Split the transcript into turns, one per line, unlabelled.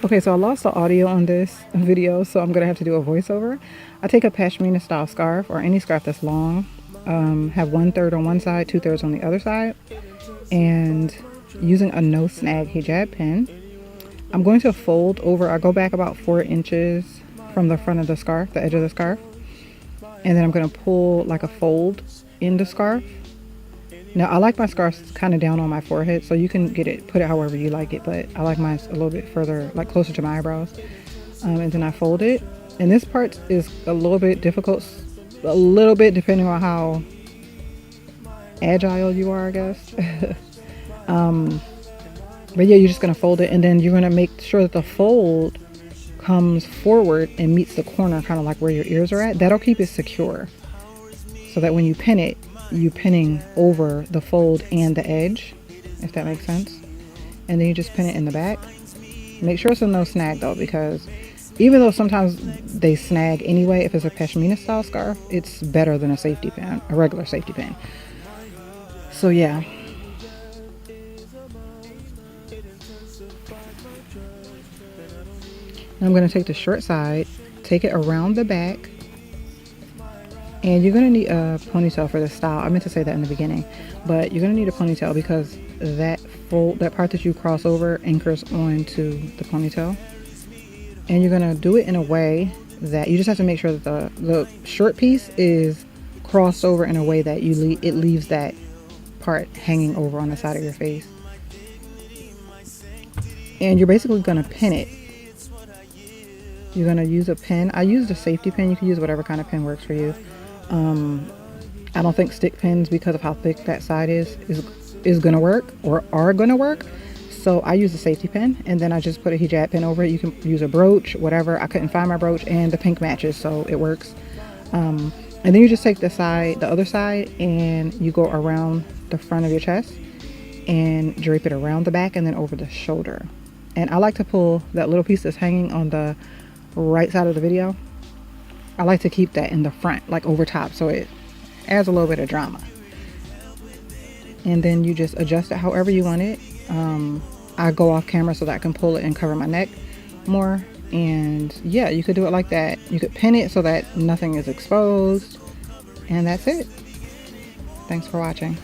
Okay, so I lost the audio on this video, so I'm gonna have to do a voiceover. I take a pashmina style scarf or any scarf that's long, have 1/3 on one side, 2/3 on the other side, and using a no snag hijab pin, I'm going to fold over. I go back about 4 inches from the front of the scarf, the edge of the scarf, and then I'm gonna pull like a fold in the scarf. Now I like my scarves kind of down on my forehead, so you can put it however you like it, but I like mine a little bit further, like closer to my eyebrows. And then I fold it. And this part is a little bit difficult, a little bit depending on how agile you are, I guess. But yeah, you're just gonna fold it, and then you're gonna make sure that the fold comes forward and meets the corner, kind of like where your ears are at. That'll keep it secure, so that when you pin it, you pinning over the fold and the edge, if that makes sense. And then you just pin it in the back. Make sure it's a no snag though, because even though sometimes they snag anyway, if it's a pashmina style scarf, it's better than a safety pin, a regular safety pin. So yeah. Now I'm going to take the short side, take it around the back, and you're going to need a ponytail for this style. I meant to say that in the beginning, but you're going to need a ponytail because that part that you cross over anchors onto the ponytail. And you're going to do it in a way that you just have to make sure that the short piece is crossed over in a way that it leaves that part hanging over on the side of your face. And you're basically going to pin it. You're going to use a pin. I used a safety pin. You can use whatever kind of pin works for you. I don't think stick pins, because of how thick that side is gonna work, or are gonna work. So I use a safety pin, and then I just put a hijab pin over it. You can use a brooch, whatever. I couldn't find my brooch, and the pink matches, so it works. And then you just take the other side, and you go around the front of your chest and drape it around the back and then over the shoulder. And I like to pull that little piece that's hanging on the right side of the video. I like to keep that in the front, like over top, so it adds a little bit of drama. And then you just adjust it however you want it. I go off camera so that I can pull it and cover my neck more. And yeah, you could do it like that. You could pin it so that nothing is exposed. And that's it. Thanks for watching.